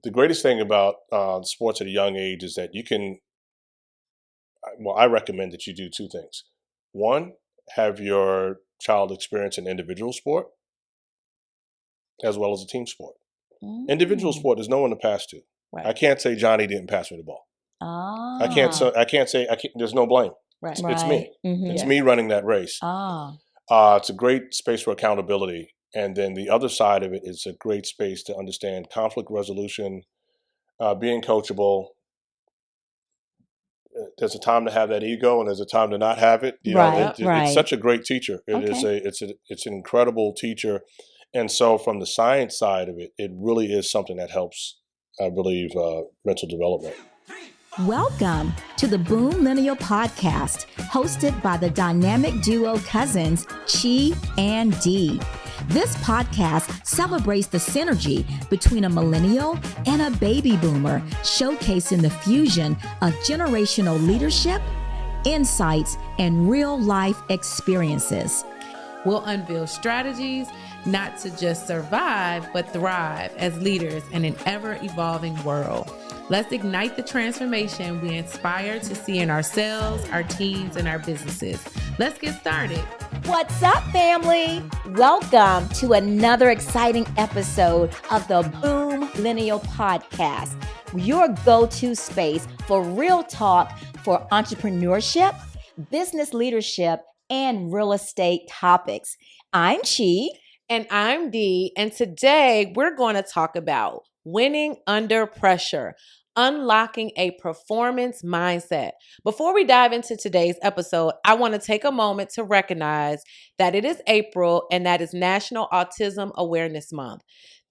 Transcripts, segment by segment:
The greatest thing about sports at a young age is that I recommend that you do two things. One, have your child experience an individual sport as well as a team sport. Individual sport, there's no one to pass to. Right. I can't say Johnny didn't pass me the ball. Ah. I can't say there's no blame. Right. It's me. Mm-hmm. It's me running that race. It's a great space for accountability. And then the other side of it is a great space to understand conflict resolution, being coachable. There's a time to have that ego, and there's a time to not have it. It's such a great teacher. It's an incredible teacher, and so from the science side of it, it really is something that helps, I believe, mental development. Welcome to the Boomlennial podcast, hosted by the dynamic duo cousins Chee and Dee. This podcast celebrates the synergy between a millennial and a baby boomer, showcasing the fusion of generational leadership, insights, and real-life experiences. We'll unveil strategies not to just survive, but thrive as leaders in an ever-evolving world. Let's ignite the transformation we inspire to see in ourselves, our teams, and our businesses. Let's get started. What's up, family? Welcome to another exciting episode of the Boomlennial podcast, your go-to space for real talk for entrepreneurship, business leadership, and real estate topics. I'm Chee. And I'm Dee. And today we're going to talk about winning under pressure, unlocking a performance mindset. Before we dive into today's episode, I want to take a moment to recognize that it is April and that is National Autism Awareness Month.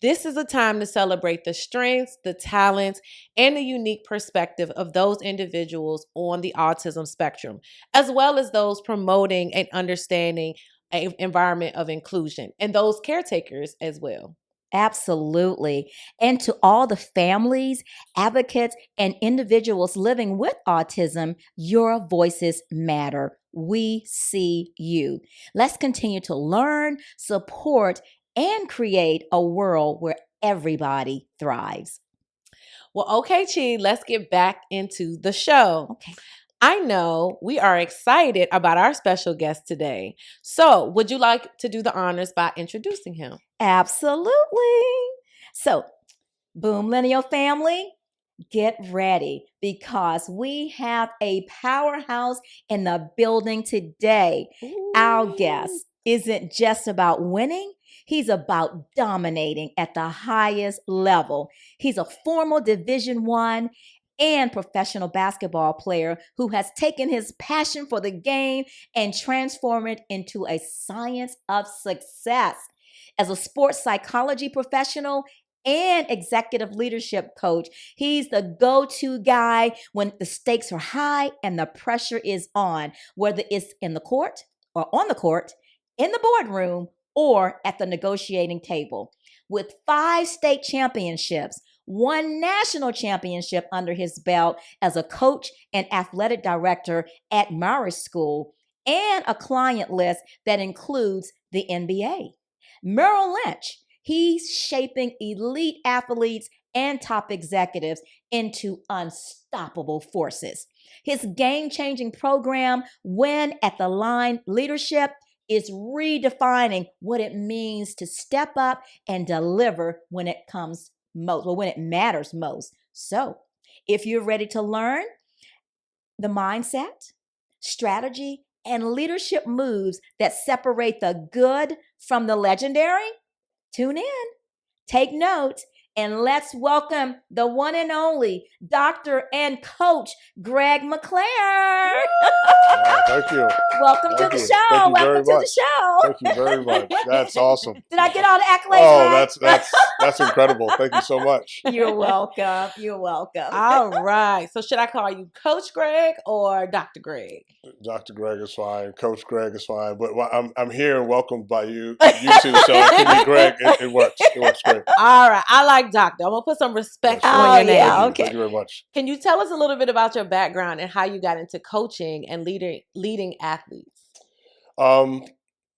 This is a time to celebrate the strengths, the talents, and the unique perspective of those individuals on the autism spectrum, as well as those promoting and understanding an environment of inclusion and those caretakers as well. Absolutely. And to all the families, advocates, and individuals living with autism, your voices matter. We see you. Let's continue to learn, support, and create a world where everybody thrives. Well, okay, Chee, let's get back into the show. Okay. I know we are excited about our special guest today. So, would you like to do the honors by introducing him? Absolutely. So, Boomlennial family, get ready because we have a powerhouse in the building today. Ooh. Our guest isn't just about winning. He's about dominating at the highest level. He's a former Division I and professional basketball player who has taken his passion for the game and transformed it into a science of success. As a sports psychology professional and executive leadership coach, he's the go-to guy when the stakes are high and the pressure is on, whether it's in the court or on the court, in the boardroom, or at the negotiating table. With 5 state championships, 1 national championship under his belt as a coach and athletic director at Morris School, and a client list that includes the NBA. Merrill Lynch, he's shaping elite athletes and top executives into unstoppable forces. His game-changing program, Win at the Line Leadership, is redefining what it means to step up and deliver when it comes most, or when it matters most. So, if you're ready to learn the mindset, strategy, and leadership moves that separate the good from the legendary, tune in, take note, and let's welcome the one and only Dr. and Coach Greg McClare. Thank you. Welcome to the show. Welcome to the show. Thank you very much. That's awesome. Did I get all the accolades right? That's incredible. Thank you so much. You're welcome. You're welcome. All right. So should I call you Coach Greg or Dr. Greg? Dr. Greg is fine. Coach Greg is fine. But I'm here and welcomed by you two. So it can be Greg. It works. It works great. All right. I like Doctor. I'm going to put some respect on your name. Yeah, okay. Thank you very much. Can you tell us a little bit about your background and how you got into coaching and leading athletes?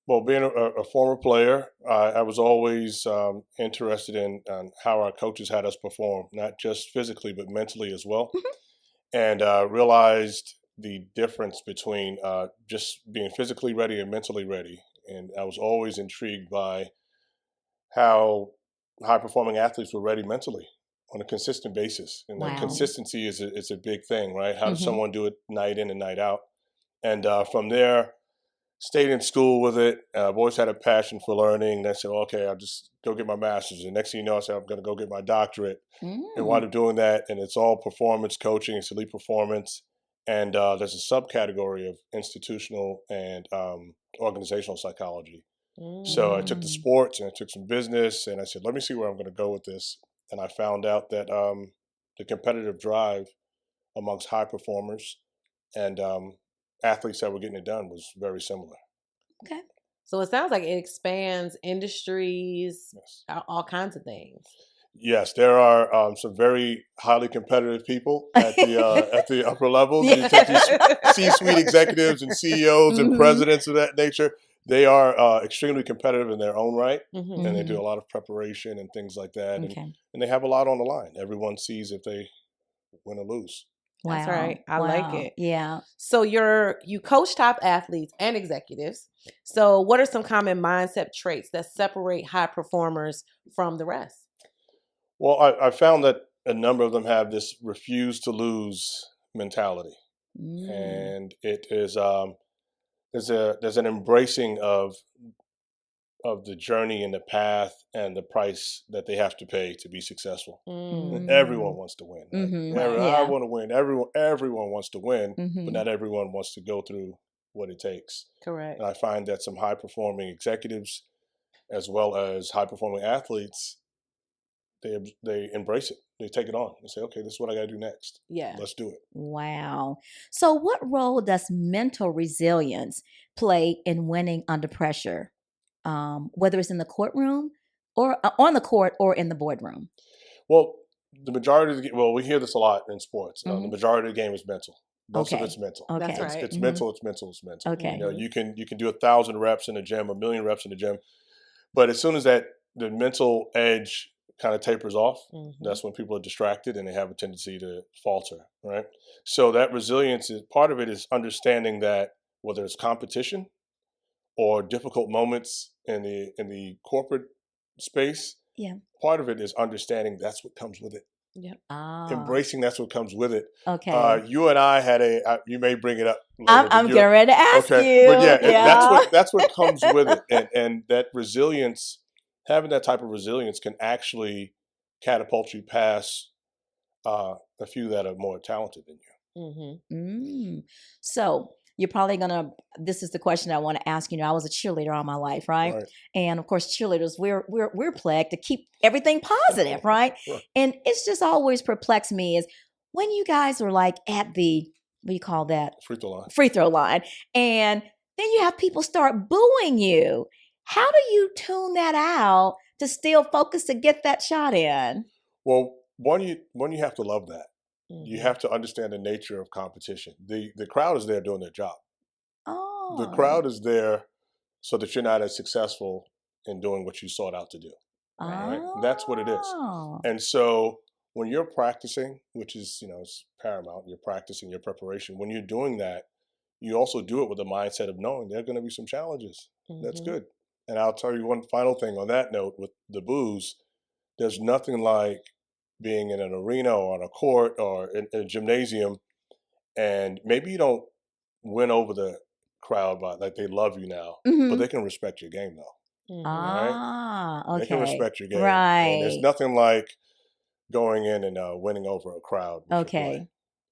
Well, being a former player, I was always interested in how our coaches had us perform, not just physically, but mentally as well. And realized the difference between just being physically ready and mentally ready. And I was always intrigued by how high-performing athletes were ready mentally on a consistent basis. And that consistency is a big thing, right? How does someone do it night in and night out? And from there, stayed in school with it. I've always had a passion for learning. And I said, okay, I'll just go get my master's. And next thing you know, I said, I'm going to go get my doctorate. And wound up doing that. And it's all performance coaching. It's elite performance. And there's a subcategory of institutional and organizational psychology. So I took the sports and I took some business. And I said, let me see where I'm going to go with this. And I found out that the competitive drive amongst high performers and athletes that were getting it done was very similar. Okay. So it sounds like it expands industries, all kinds of things. Yes, there are some very highly competitive people at the upper levels. You take these C-suite executives and CEOs and presidents of that nature. They are extremely competitive in their own right, and they do a lot of preparation and things like that. And they have a lot on the line. Everyone sees if they win or lose. Wow. That's right. I like it. Yeah. So you coach top athletes and executives. So what are some common mindset traits that separate high performers from the rest? Well, I found that a number of them have this refuse to lose mentality. And it is there's an embracing of the journey and the path and the price that they have to pay to be successful. Everyone wants to win. Right? I want to win. Everyone wants to win, but not everyone wants to go through what it takes. Correct. And I find that some high-performing executives, as well as high-performing athletes, they embrace it. They take it on and say, okay, this is what I got to do next. Yeah. Let's do it. Wow. So what role does mental resilience play in winning under pressure? Whether it's in the courtroom or on the court or in the boardroom? Well, the majority of we hear this a lot in sports. The majority of the game is mental. Most of it's mental. Okay. That's right. It's mental. It's mental. It's mental. Okay. You can do 1,000 reps in the gym, 1,000,000 reps in the gym, but as soon as the mental edge kind of tapers off, that's when people are distracted and they have a tendency to falter. Right. So that resilience is part of it is understanding that whether it's competition or difficult moments in the corporate space, part of it is understanding that's what comes with it. Embracing that's what comes with it. Okay. You and I had you may bring it up later. I'm getting ready to ask you. But that's what comes with it, and that resilience, having that type of resilience, can actually catapult you past a few that are more talented than you. So you're probably this is the question I want to ask you. I was a cheerleader all my life, right? And of course, cheerleaders, we're plagued to keep everything positive, right? And it's just always perplexed me is when you guys are like at the, what do you call that? Free throw line. And then you have people start booing you. How do you tune that out to still focus to get that shot in? Well, one, you have to love that. You have to understand the nature of competition. The crowd is there doing their job. The crowd is there so that you're not as successful in doing what you sought out to do. Right? That's what it is. And so when you're practicing, which is, it's paramount, you're practicing your preparation. When you're doing that, you also do it with the mindset of knowing there are going to be some challenges. That's good. And I'll tell you one final thing on that note with the boos. There's nothing like being in an arena or on a court or in a gymnasium, and maybe you don't win over the crowd by like they love you now, but they can respect your game though. Right? Okay. They can respect your game. Right. And there's nothing like going in and winning over a crowd. Okay.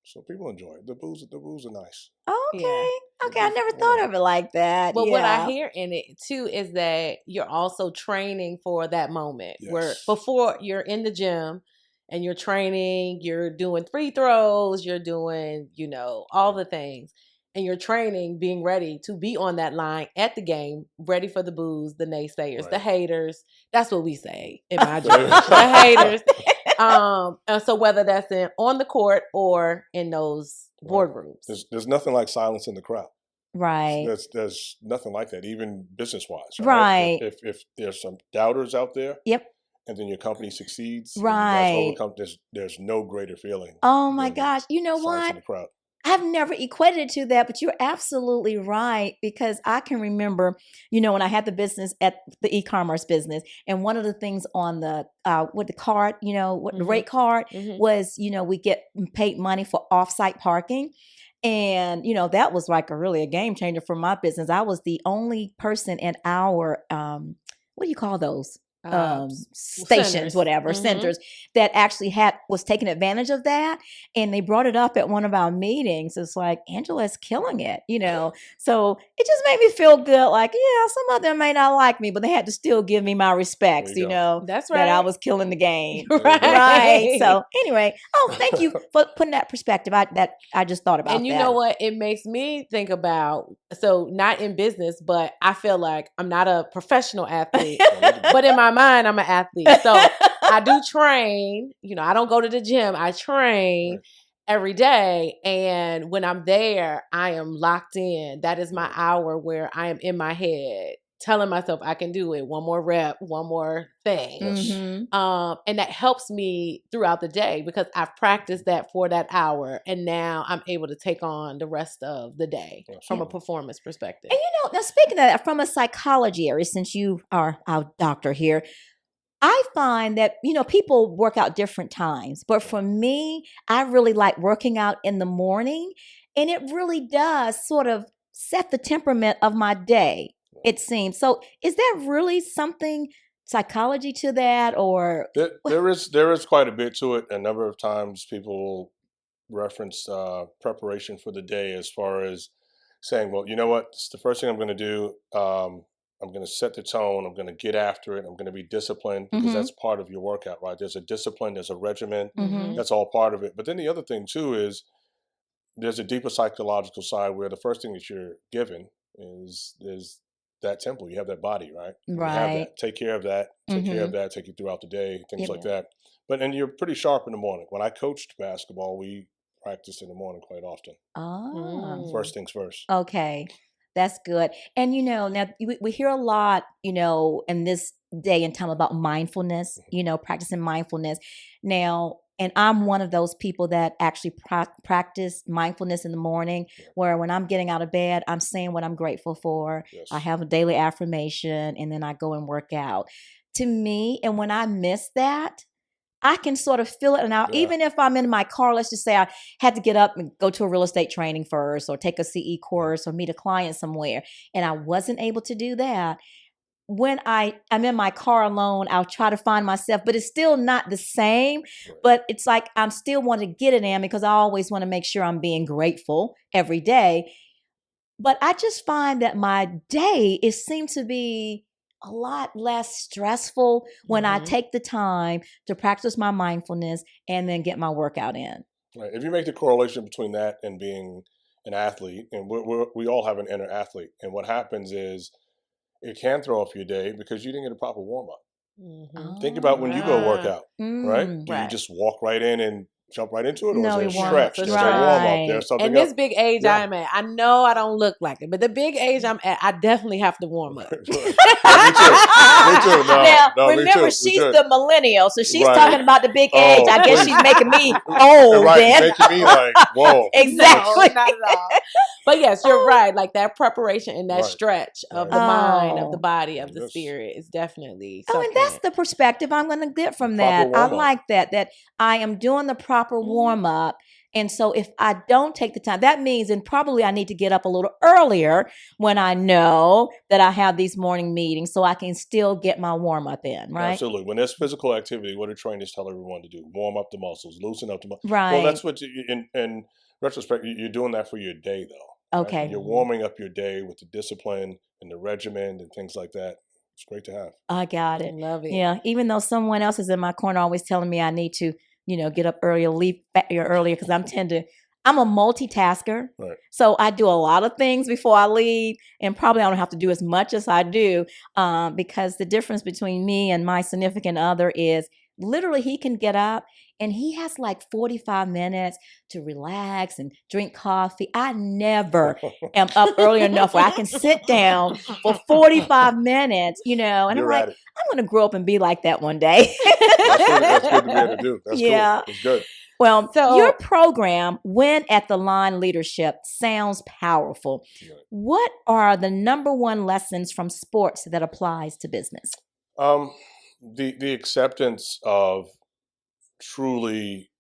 So people enjoy it. The boos are nice. Okay. Yeah. Okay. I never thought of it like that. But what I hear in it too is that you're also training for that moment where before you're in the gym and you're training, you're doing free throws, you're doing, all the things. And you're training, being ready to be on that line at the game, ready for the boos, the naysayers, the haters. That's what we say in my gym. The haters. And so whether that's on the court or in those boardrooms. There's nothing like silence in the crowd. Right. There's nothing like that, even business-wise. Right. If there's some doubters out there, Yep. and then your company succeeds, and you guys Right. overcome, there's no greater feeling Oh my than gosh. You know signs what? in the crowd. I've never equated it to that, but you're absolutely right, because I can remember, when I had the business at the e-commerce business, and one of the things on the with the card, what the rate card was, we get paid money for offsite parking. And, that was like really a game changer for my business. I was the only person in our, what do you call those? Stations, centers. whatever, centers that actually was taking advantage of that. And they brought it up at one of our meetings. It's like, Angela's killing it, So it just made me feel good. Like, yeah, some of them may not like me, but they had to still give me my respects, That's right. that I was killing the game. Right. So anyway, thank you for putting that perspective. I just thought about that. And you know what? It makes me think about, so not in business, but I feel like I'm not a professional athlete, but in my mind, I'm an athlete. So I do train, I don't go to the gym. I train every day. And when I'm there, I am locked in. That is my hour where I am in my head telling myself I can do it. One more rep, one more thing. And that helps me throughout the day because I've practiced that for that hour. And now I'm able to take on the rest of the day from a performance perspective. And now speaking of that, from a psychology area, since you are our doctor here, I find that, people work out different times. But for me, I really like working out in the morning. And it really does sort of set the temperament of my day, it seems. So is there really something psychology to that, or? There is quite a bit to it. A number of times people reference preparation for the day as far as saying, well, you know what, it's the first thing I'm going to do. I'm going to set the tone. I'm going to get after it. I'm going to be disciplined because that's part of your workout, right? There's a discipline, there's a regimen. That's all part of it. But then the other thing too is there's a deeper psychological side where the first thing that you're given is that temple. You have that body, right? Right. You have that. Take care of that. Take care of that. Take you throughout the day. Things like that. And you're pretty sharp in the morning. When I coached basketball, we practiced in the morning quite often. First things first. Okay. That's good. And, now we hear a lot, in this day and time about mindfulness, practicing mindfulness. Now, and I'm one of those people that actually practice mindfulness in the morning, where when I'm getting out of bed, I'm saying what I'm grateful for. Yes. I have a daily affirmation, and then I go and work out. To me, and when I miss that, I can sort of feel it now. Even if I'm in my car, let's just say I had to get up and go to a real estate training first, or take a CE course, or meet a client somewhere, and I wasn't able to do that. When I'm in my car alone, I'll try to find myself, but it's still not the same. But it's like I'm still want to get it in because I always want to make sure I'm being grateful every day. But I just find that my day seems to be a lot less stressful when I take the time to practice my mindfulness and then get my workout in. Right. If you make the correlation between that and being an athlete, and we all have an inner athlete, and what happens is it can throw off your day because you didn't get a proper warm up. Think about when you go work out, right? Do you just walk right in and jump right into it, or No, is there a you stretch? won't. There's a warm up. There's something And this else. big age I'm at, I know I don't look like it, but the big age I'm at, I definitely have to warm up. Me too. No, remember, me too. she's the millennial, so she's Right. talking about the big age. I guess please. she's making me old then. Making me like, whoa. Exactly. No, not at all. But yes, you're right. Like that preparation and that stretch of the mind, of the body, of the spirit is definitely something. And that's the perspective I'm going to get from that. I like that I am doing the proper warm up. And so if I don't take the time, that means, and probably I need to get up a little earlier when I know that I have these morning meetings so I can still get my warm up in, right? Absolutely. When there's physical activity, what do trainers tell everyone to do? Warm up the muscles, loosen up the muscles. Right. Well, that's what, in retrospect, you're doing that for your day, though. Okay. Right? You're warming up your day with the discipline and the regimen and things like that. It's great to have. I got it. Love it. Yeah. Even though someone else is in my corner always telling me I need to, get up earlier, leave earlier, because I'm a multitasker. Right. So I do a lot of things before I leave, and probably I don't have to do as much as I do because the difference between me and my significant other is literally he can get up and he has like 45 minutes to relax and drink coffee. I never am up early enough where I can sit down for 45 minutes, and I'm like, I'm going to grow up and be like that one day. That's good to be able to do. That's cool. It's good. Well, your program, Win at the Line Leadership, sounds powerful. Right. What are the number one lessons from sports that applies to business? The acceptance of truly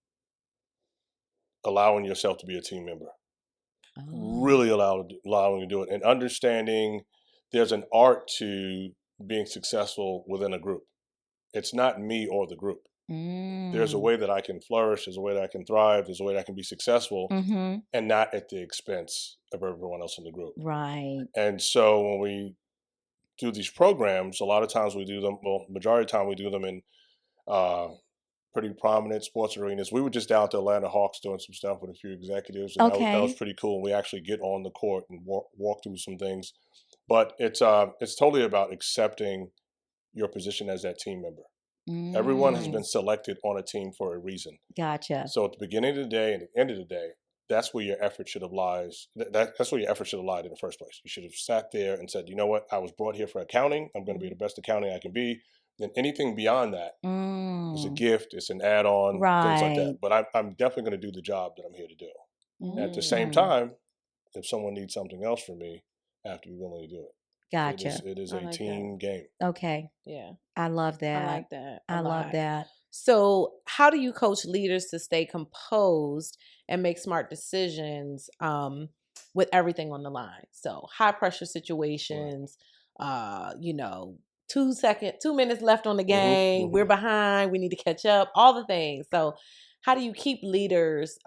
allowing yourself to be a team member, really allowing you to do it, and understanding there's an art to being successful within a group. It's not me or the group. There's a way that I can flourish. There's a way that I can thrive. There's a way that I can be successful, and not at the expense of everyone else in the group. Right. And so when we do these programs, a lot of times we do them, majority of the time we do them in pretty prominent sports arenas. We were just down at the Atlanta Hawks doing some stuff with a few executives, and that was pretty cool. And we actually get on the court and walk through some things. But it's totally about accepting your position as that team member. Everyone has been selected on a team for a reason. Gotcha. So at the beginning of the day and the end of the day, that's where your effort should have lied. That's where your effort should have lied in the first place. You should have sat there and said, you know what, I was brought here for accounting. I'm going to be the best accounting I can be. Then anything beyond that is a gift. It's an add-on, things like that. But I'm definitely going to do the job that I'm here to do. At the same time, if someone needs something else from me, I have to be willing to do it. Gotcha. It is a team game. Okay. Yeah. I love that. I like that. I love that. So how do you coach leaders to stay composed and make smart decisions with everything on the line? So high pressure situations, 2 minutes left on the game. We're behind. We need to catch up. All the things. So how do you keep leaders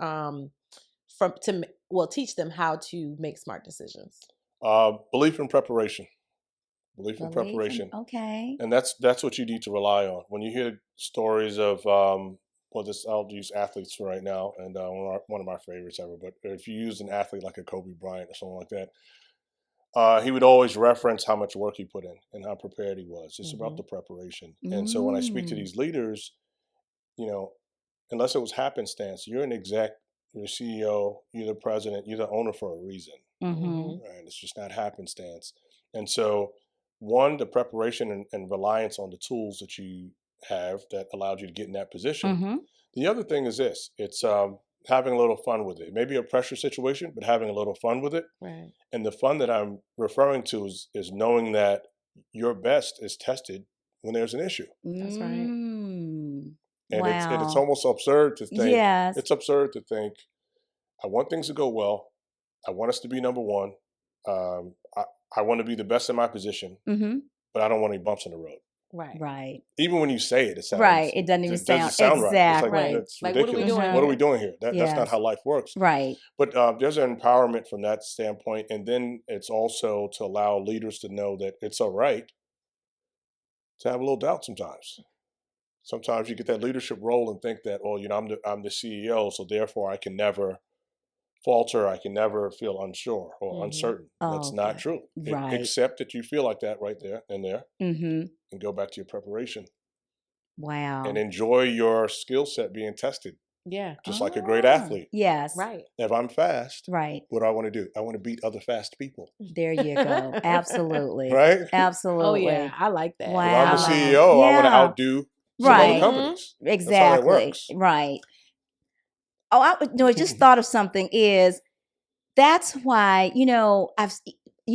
teach them how to make smart decisions? Belief in preparation. Okay. And that's what you need to rely on. When you hear stories of, I'll use athletes for right now, and one of my favorites ever, but if you use an athlete like a Kobe Bryant or someone like that, he would always reference how much work he put in and how prepared he was. It's about the preparation. And so when I speak to these leaders, unless it was happenstance, you're an exec, you're a CEO, you're the president, you're the owner for a reason. Right? It's just not happenstance. And so, one, the preparation and reliance on the tools that you have that allowed you to get in that position. The other thing is this: it's having a little fun with it. It may be a pressure situation, but having a little fun with it. Right. And the fun that I'm referring to is knowing that your best is tested when there's an issue. That's right. And it's almost absurd to think. Yes. It's absurd to think, I want things to go well. I want us to be number one. I want to be the best in my position, but I don't want any bumps in the road. Right. Even when you say it, it sounds right. It doesn't even sound exactly right. It's like, that's ridiculous. What are we doing? What are we doing here? That's not how life works. Right. But there's an empowerment from that standpoint, and then it's also to allow leaders to know that it's all right to have a little doubt sometimes. Sometimes you get that leadership role and think that, I'm the CEO, so therefore I can never falter, I can never feel unsure or uncertain. That's not true. Right. Accept that you feel like that right there and there, and go back to your preparation. Wow. And enjoy your skill set being tested. Yeah. Just like a great athlete. Yes. Right. If I'm fast, right. What do I want to do? I want to beat other fast people. There you go. Absolutely. Right? Absolutely. Oh, yeah. I like that. Wow. If I'm the CEO, I want to outdo some other companies. Exactly. That's how it works. Right. Oh, I just thought of something that's why, you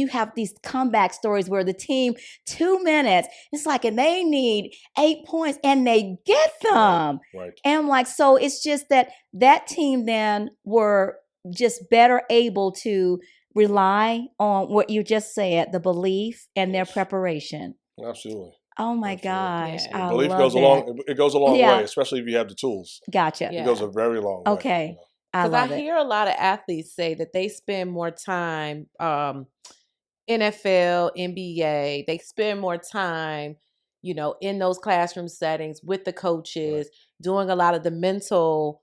have these comeback stories where the team 2 minutes, it's like, and they need 8 points and they get them. Right. And I'm like, so it's just that team then were just better able to rely on what you just said, the belief and their preparation. Absolutely. Oh my gosh. Yeah. Belief goes along. It goes a long way, especially if you have the tools. Gotcha. It goes a very long way. Okay. Because I hear a lot of athletes say that they spend more time, NFL, NBA, they spend more time, in those classroom settings with the coaches, doing a lot of the mental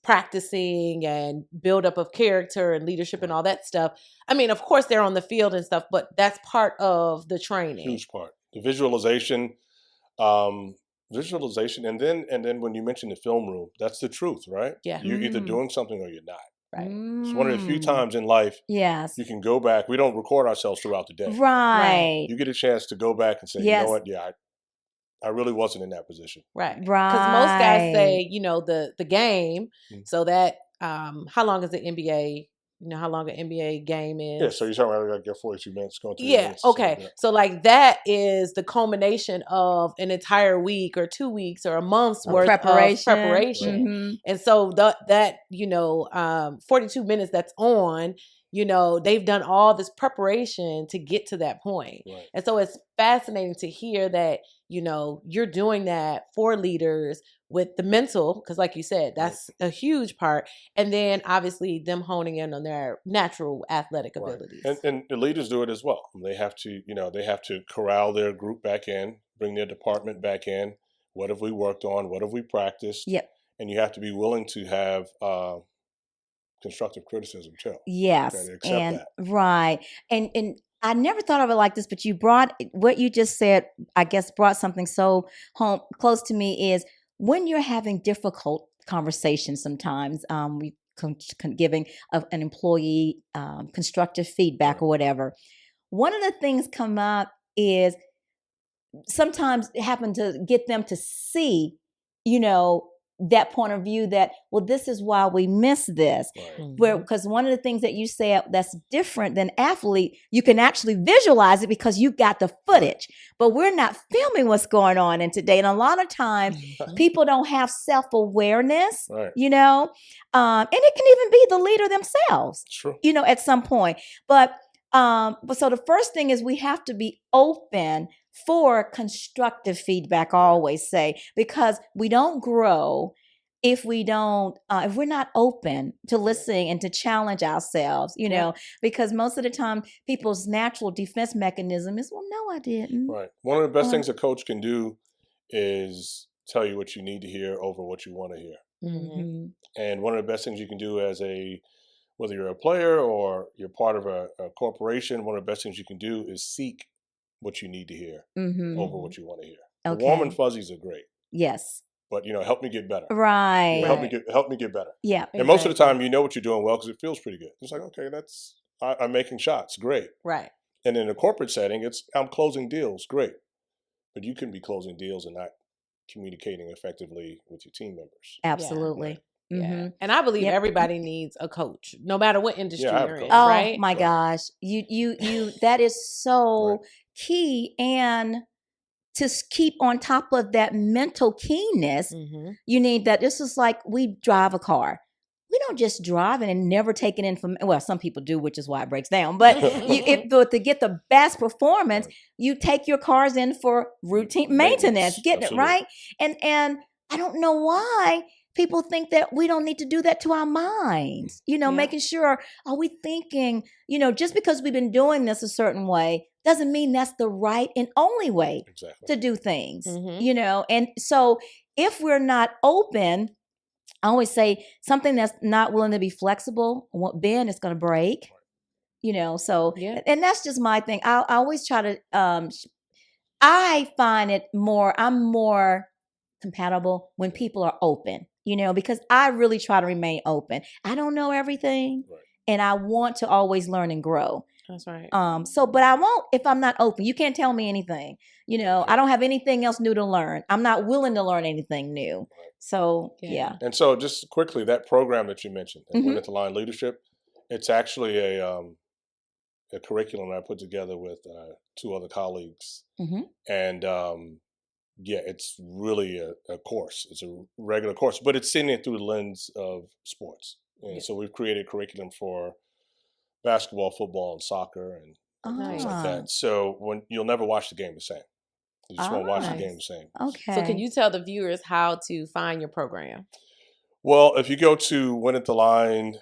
practicing and build up of character and leadership and all that stuff. I mean, of course, they're on the field and stuff, but that's part of the training. Huge part. The visualization, Visualization, and then when you mention the film room, that's the truth, right? Yeah. You're either doing something or you're not. Right. It's one of the few times in life you can go back. We don't record ourselves throughout the day. Right. You get a chance to go back and say, you know what? Yeah, I really wasn't in that position. Right. Because most guys say, the game, so that how long is the NBA? You know how long an NBA game is? Yeah, so you're talking about like 42 minutes going to the minutes. Okay. So like that is the culmination of an entire week or 2 weeks or a month's worth of preparation. Mm-hmm. And so that 42 minutes that's on, they've done all this preparation to get to that point. Right. And so it's fascinating to hear that, you're doing that for leaders with the mental, because like you said, that's a huge part. And then obviously them honing in on their natural athletic abilities. And the leaders do it as well. They have to corral their group back in, bring their department back in. What have we worked on? What have we practiced? Yep. And you have to be willing to have constructive criticism too. Yes. To accept that. Right. And I never thought of it like this, but you brought what you just said, I guess brought something so home close to me is when you're having difficult conversations sometimes, we giving an employee constructive feedback or whatever. One of the things come up is sometimes happen to get them to see, that point of view that, well, this is why we miss this. Right. Because one of the things that you said that's different than athlete, you can actually visualize it because you got the footage, but we're not filming what's going on in today. And a lot of times people don't have self-awareness, right. And it can even be the leader themselves, True. At some point. But so the first thing is we have to be open for constructive feedback, I always say, because we don't grow if we don't, if we're not open to listening and to challenge ourselves, because most of the time people's natural defense mechanism is, well, no, I didn't. Right. One of the best things a coach can do is tell you what you need to hear over what you want to hear. Mm-hmm. And one of the best things you can do as whether you're a player or you're part of a corporation, one of the best things you can do is seek what you need to hear over what you want to hear. Okay. The warm and fuzzies are great. Yes. But help me get better. Right. Help me get better. Yeah. And most of the time, you know what you're doing well because it feels pretty good. It's like, okay, I'm making shots, great. Right. And in a corporate setting, I'm closing deals, great. But you can be closing deals and not communicating effectively with your team members. Absolutely. Right. Yeah. Mm-hmm. And I believe everybody needs a coach, no matter what industry you're in, oh, right? Oh my gosh. You that is so key. And to keep on top of that mental keenness, you need that. This is like we drive a car. We don't just drive it and never take it in from, well, some people do, which is why it breaks down. But but to get the best performance, you take your cars in for routine maintenance, getting it right. And I don't know why people think that we don't need to do that to our minds, making sure, are we thinking, just because we've been doing this a certain way doesn't mean that's the right and only way to do things, And so if we're not open, I always say something that's not willing to be flexible, then it's going to break, so, and that's just my thing. I always try to, I find I'm more compatible when people are open, because I really try to remain open. I don't know everything and I want to always learn and grow. That's right. But I won't if I'm not open. You can't tell me anything. I don't have anything else new to learn. I'm not willing to learn anything new. So, yeah. And so just quickly, that program that you mentioned, Win at the Line Leadership, it's actually a curriculum I put together with 2 other colleagues. And it's really a course. It's a regular course, but it's seen it through the lens of sports. And so we've created curriculum for basketball, football, and soccer, and things like that. So when you'll never watch the game the same. You just won't watch the game the same. Okay. So can you tell the viewers how to find your program? Well, if you go to winattheline.com,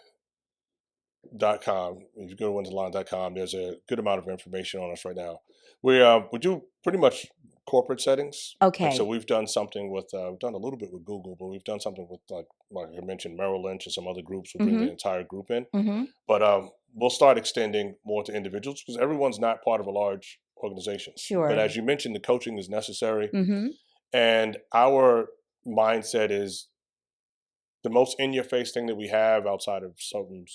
if you go to winattheline.com, there's a good amount of information on us right now. We do pretty much corporate settings. Okay. And so we've done something with, we've done a little bit with Google, but we've done something with like I mentioned, Merrill Lynch and some other groups. We'll bring the entire group in. But we'll start extending more to individuals because everyone's not part of a large organization. Sure. But as you mentioned, the coaching is necessary. And our mindset is the most in-your-face thing that we have outside of certain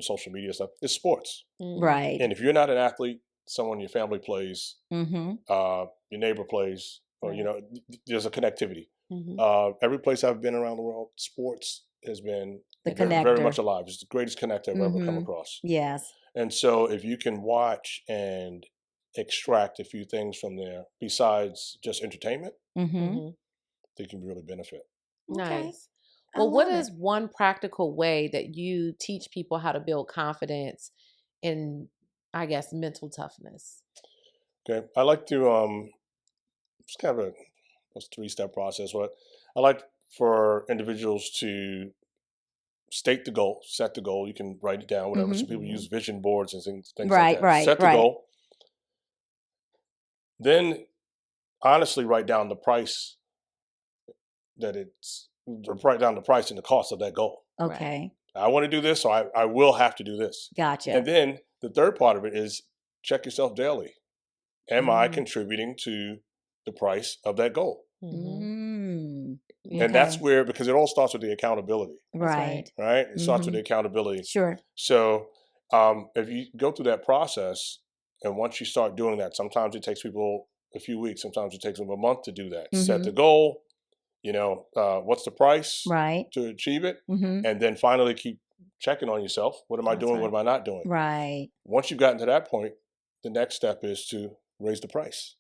social media stuff is sports. Right. And if you're not an athlete, someone in your family plays, Mm-hmm. your neighbor plays, or there's a connectivity. Mm-hmm. Every place I've been around the world, sports has been The very much alive. It's the greatest connector I've ever come across. Yes. And so if you can watch and extract a few things from there besides just entertainment, they can really benefit. Nice. Okay. Well, what is one practical way that you teach people how to build confidence in, I guess, mental toughness? Okay. I like to, it's kind of a 3-step process. What I like for individuals to state the goal, set the goal. You can write it down, whatever. Some people use vision boards and things like that. Set the goal. Then honestly write down the price write down the price and the cost of that goal. Okay. I want to do this, so I will have to do this. Gotcha. And then the third part of it is check yourself daily. Am I contributing to the price of that goal? And that's where, because it all starts with the accountability. Right. Right? It starts with the accountability. Sure. So if you go through that process, and once you start doing that, sometimes it takes people a few weeks, sometimes it takes them a month to do that. Set the goal, what's the price to achieve it? And then finally keep checking on yourself. What am I doing? What am I not doing? Right. Once you've gotten to that point, the next step is to raise the price.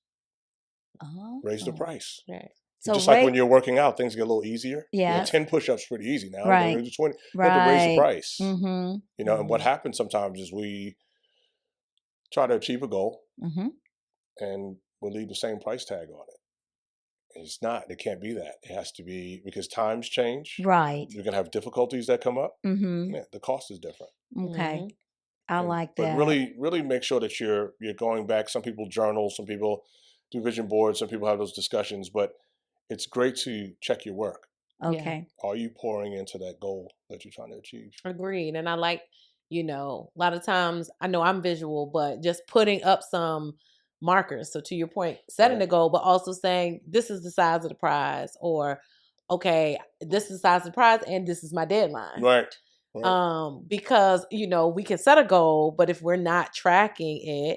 Raise the price. Right. So just like when you're working out, things get a little easier. Yeah. 10 push-ups pretty easy now. Right. 20. You have to raise the price. And what happens sometimes is we try to achieve a goal and we'll leave the same price tag on it. And it's not. It can't be that. It has to be, because times change. Right. You're going to have difficulties that come up. Yeah, the cost is different. Okay. I like that. But really make sure that you're going back. Some people journal, some people do vision boards, some people have those discussions, but it's great to check your work. Okay. Are you pouring into that goal that you're trying to achieve? Agreed. And I like, a lot of times, I know I'm visual, but just putting up some markers. So to your point, setting the goal, but also saying, this is the size of the prize, or, okay, this is the size of the prize and this is my deadline. Right. Because, we can set a goal, but if we're not tracking it,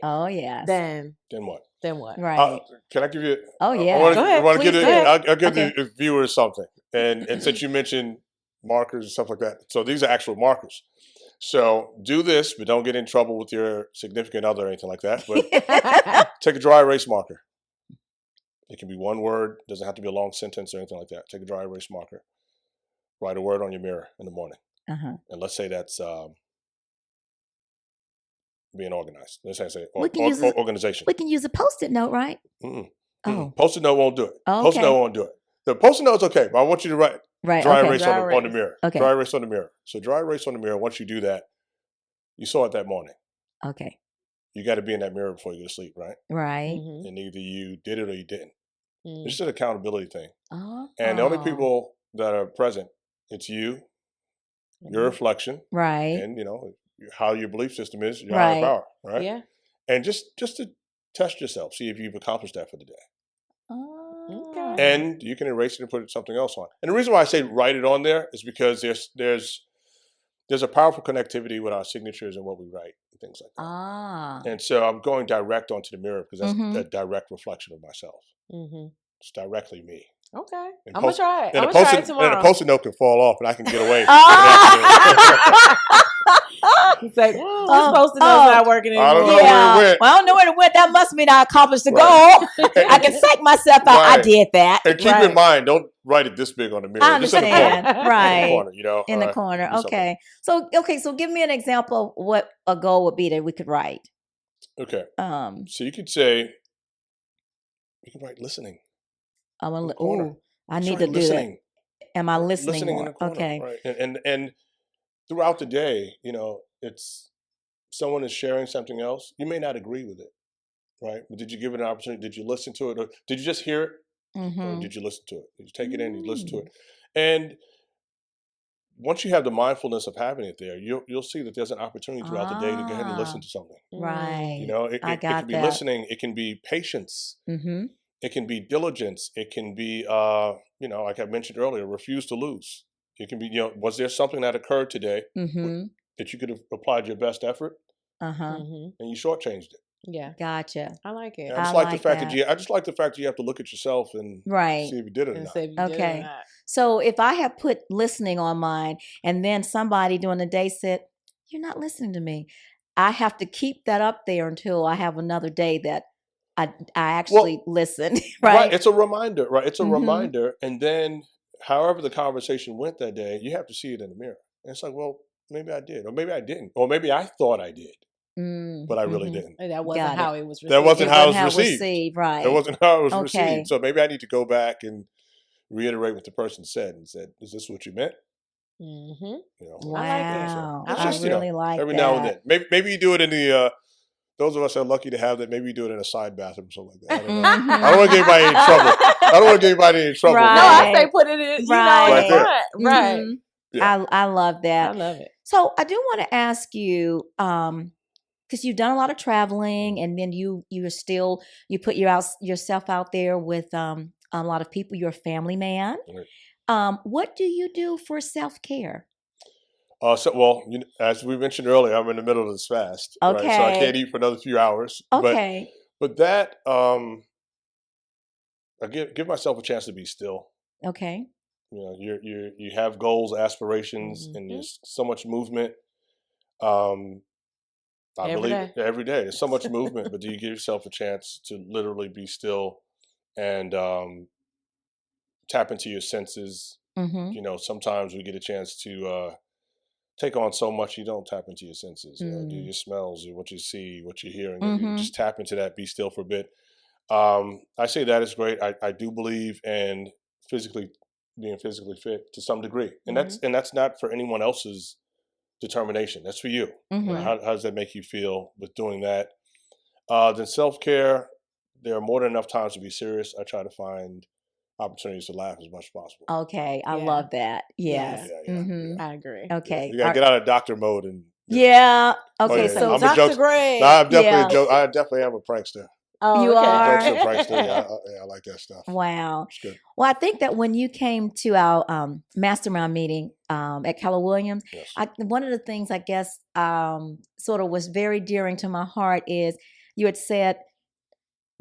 then what? Then what? Right. Can I give you? Oh yeah. Go ahead. I'll give the viewers something. And since you mentioned markers and stuff like that, so these are actual markers. So do this, but don't get in trouble with your significant other or anything like that. But take a dry erase marker. It can be one word. Doesn't have to be a long sentence or anything like that. Take a dry erase marker. Write a word on your mirror in the morning. And let's say that's being organized. Let's say organization. We can use a Post-it note, right? Oh. Post-it note won't do it. Oh, Post-it note won't do it. The Post-it note's okay, but I want you to write dry erase on the mirror. Okay. Dry erase on the mirror. So dry erase on the mirror. Once you do that, you saw it that morning. Okay. You got to be in that mirror before you go to sleep, right? Right. And either you did it or you didn't. It's just an accountability thing. Oh. And the only people that are present, it's you, your reflection, right, and how your belief system is, your higher power, right? Yeah. And just to test yourself, see if you've accomplished that for the day. Okay. And you can erase it and put something else on. And the reason why I say write it on there is because there's a powerful connectivity with our signatures and what we write and things like that. And so I'm going direct onto the mirror because that's a direct reflection of myself. It's directly me. Okay. I'm going to try it. I'm going to try it tomorrow. And the Post-it note can fall off and I can get away. He's like, this Post-it note's not working anymore. I don't know where it went. Well, I don't know where it went. That must mean I accomplished the goal. I can psych myself out. I did that. And keep in mind, don't write it this big on the mirror. I understand. Just in the corner. Right. In the corner, in the corner. Okay. So give me an example of what a goal would be that we could write. Okay. So you could say, you can write listening. I need to do that. Am I listening? Listening more? In the corner, okay. Right. And throughout the day, it's someone is sharing something else. You may not agree with it, right? But did you give it an opportunity? Did you listen to it, or did you just hear it? Or did you listen to it? Did you take it in? Did you listen to it? And once you have the mindfulness of having it there, you'll see that there's an opportunity throughout the day to go ahead and listen to something. Right. It can be listening. It can be patience. It can be diligence. It can be, like I mentioned earlier, refuse to lose. It can be, was there something that occurred today that you could have applied your best effort, and you shortchanged it? Yeah, gotcha. I like it. I just like the fact that I just like the fact that you have to look at yourself and see if you did it or not. Okay. So if I have put listening on mine, and then somebody during the day said, "You're not listening to me," I have to keep that up there until I have another day that I actually listen. Right? It's a reminder. Right. It's a reminder, and then however the conversation went that day, you have to see it in the mirror. And it's like, well, maybe I did, or maybe I didn't, or maybe I thought I did. But I really didn't. That wasn't how it was received. That wasn't how it was received. Right. That wasn't how it was received. So maybe I need to go back and reiterate what the person said and said, "Is this what you meant?" Wow. I like that. Really like every that. now and then. Maybe you do it in the. Those of us that are lucky to have that, maybe you do it in a side bathroom or something like that. I don't know. I don't want to get anybody in trouble. I don't want to get anybody in trouble. Right. No, I say put it in. Right. Right. Yeah. I love that. I love it. So I do want to ask you, because you've done a lot of traveling, and then you put yourself out there with a lot of people. You're a family man. Right. What do you do for self-care? As we mentioned earlier, I'm in the middle of this fast. Okay. Right? So I can't eat for another few hours. Okay. But that, I give myself a chance to be still. Okay. You have goals, aspirations, and there's so much movement. I believe every day there's so much movement, but do you give yourself a chance to literally be still and tap into your senses? Sometimes we get a chance to take on so much you don't tap into your senses. Do your smells, what you see, what you're hearing. You just tap into that, be still for a bit. I say that is great. I do believe in being physically fit to some degree, and that's not for anyone else's determination. That's for you. How does that make you feel with doing that? Then self-care, there are more than enough times to be serious. I try to find opportunities to laugh as much as possible. Okay, I love that. Yes. I agree. Okay. You gotta get out of doctor mode and Okay, so I'm Dr. Gray. I'm definitely a joke. I definitely am a prankster. Oh, you are? Jokes and prankster. I like that stuff. Wow. It's good. Well, I think that when you came to our mastermind meeting at Keller Williams, one of the things I guess sort of was very dearing to my heart is you had said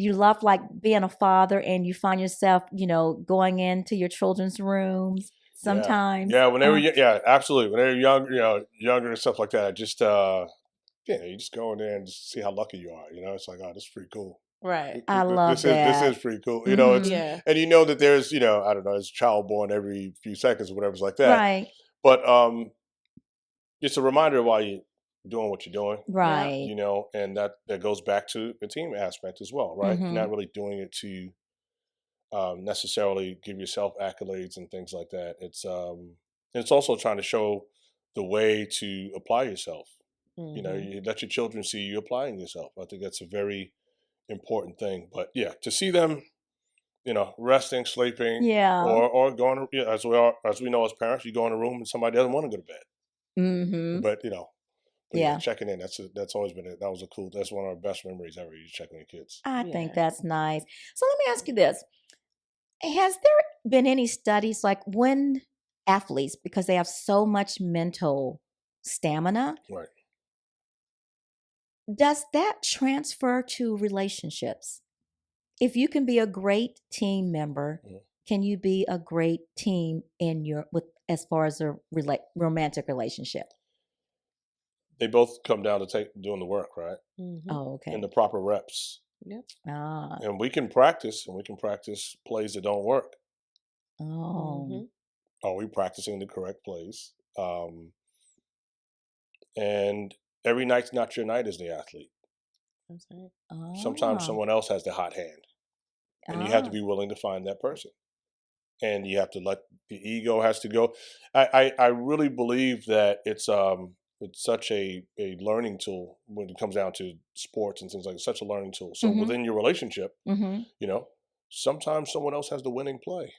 you love like being a father, and you find yourself, going into your children's rooms sometimes. Yeah, when they were, absolutely. When they were younger and stuff like that, I just, you just go in there and just see how lucky you are. It's like, oh, this is pretty cool. Right. I love that. This is pretty cool. And that there's, I don't know, there's a child born every few seconds or whatever's like that. Right. But it's a reminder of why you're doing what you're doing. Right. And that goes back to the team aspect as well, right? You're not really doing it to necessarily give yourself accolades and things like that. It's also trying to show the way to apply yourself. You let your children see you applying yourself. I think that's a very important thing. But to see them, resting, sleeping, or going, as we know as parents, you go in a room and somebody doesn't want to go to bed. But checking in, that's always been it. That's one of our best memories ever. You check on your kids. I think that's nice. So let me ask you this: has there been any studies like when athletes, because they have so much mental stamina, right? Does that transfer to relationships? If you can be a great team member, can you be a great team as far as a romantic relationship? They both come down to doing the work, right? Oh, okay. And the proper reps. Yep. And we can practice, plays that don't work. Oh. Are we practicing the correct plays? And every night's not your night as the athlete. That's right. Sometimes someone else has the hot hand. And you have to be willing to find that person. And you have to let the ego has to go. I really believe that it's such a learning tool when it comes down to sports and things like that. It's such a learning tool. So within your relationship, sometimes someone else has the winning play.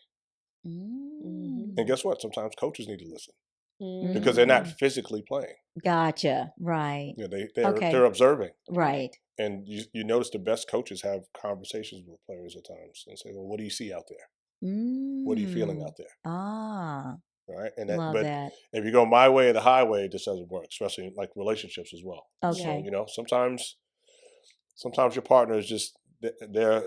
And guess what? Sometimes coaches need to listen. because they're not physically playing. Gotcha. Right. You know, they're observing. Right. And you notice the best coaches have conversations with players at times and say, well, what do you see out there? What are you feeling out there? Right. And love that. If you go my way or the highway, it just doesn't work, especially in like relationships as well. Okay. So, you know, sometimes your partner is just, they're